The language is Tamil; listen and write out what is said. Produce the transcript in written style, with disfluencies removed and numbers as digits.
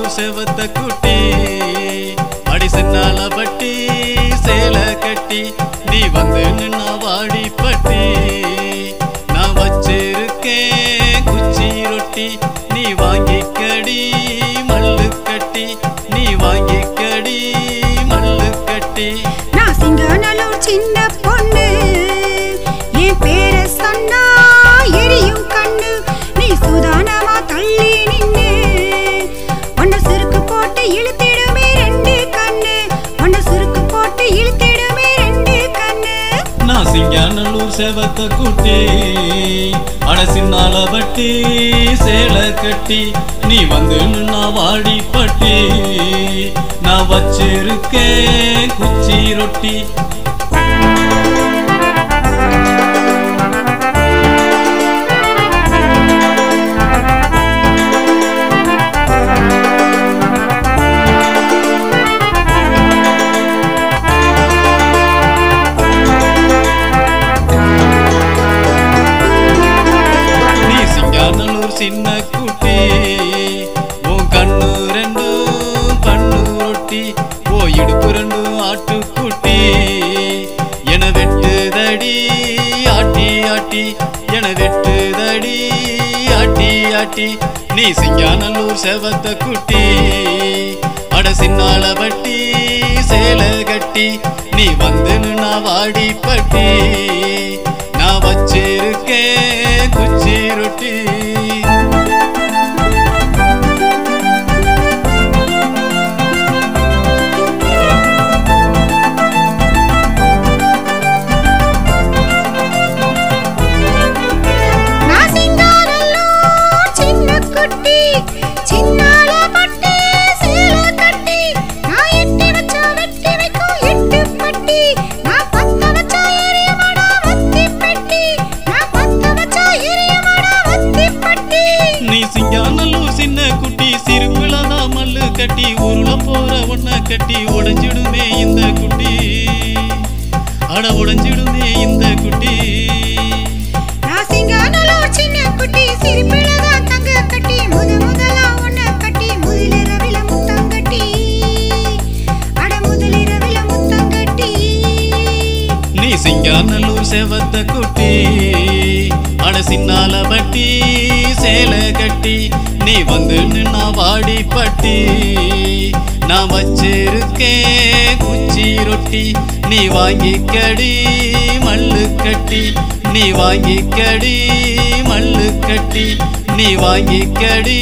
சிங்காநல்லூர் செவத்த குட்டி அடி சின்னால பட்டி சேலை கட்டி நீ வந்து நின்னா வாடி பட்டி நான் வச்சிருக்கேன் குச்சி ரொட்டி நீ வாங்கிக்கடி மல்லு கட்டி நீ வாங்கிக்கடி மல்லு கட்டி நான் சிங்காநல்லூர் சின்ன பொண்ணு என் பேரை சொன்னா எரியும் கண்ணு நீ சுதானமா தள்ளி நின்னு ஒன்ன சுருக்கு போட்டு இழுத்திடுமே ரெண்டு கண்ணு ஒன்ன சுருக்கு போட்டு இழுத்திடுமே ரெண்டு கண்ணு நான் சிங்காநல்லூர் செவத்த குட்டி அட சின்னால பட்டி சேலை கட்டி நீ வந்து நின்னா வாடி பட்டி நான் வச்சிருக்கேன் குச்சி ரொட்டி சின்ன குட்டி உன் கண்ணு ரெண்டும் பண்ணு ரொட்டி ஓ இடுப்பு ரெண்டும் ஆட்டு குட்டி என வெட்டுதடி ஆட்டி ஆட்டி என வெட்டுதடி ஆட்டி ஆட்டி நீ சிங்காநல்லூர் செவத்த குட்டி அட சின்னால பட்டி சேலை கட்டி நீ வந்து நின்னா வாடி பட்டி நான் வச்சிருக்கேன் குச்சி ரொட்டி சிங்காநல்லூர் சின்ன குட்டி சிறுபிளதா மல்லு கட்டி உருள போற ஒன்ன கட்டி உடைஞ்சிடுமே இந்த குட்டி அட உடைஞ்சிடுமே இந்த குட்டி நான் சிங்காநல்லூர் சின்ன குட்டி சிறுபிளதா தங்க கட்டி முதலா ஒன்ன கட்டி முதலிரவில முத்தம் கட்டி அட முதலிரவில முத்தம் கட்டி நீ சிங்காநல்லூர் செவத்த குட்டி அட சின்னால பட்டி சேலை கட்டி நீ வந்து நின்னா வாடி பட்டி நான் வச்சிருக்கேன் குச்சி ரொட்டி நீ வாங்கிக்கடி மல்லு கட்டி நீ வாங்கிக்கடி மல்லு கட்டி நீ வாங்கிக்கடி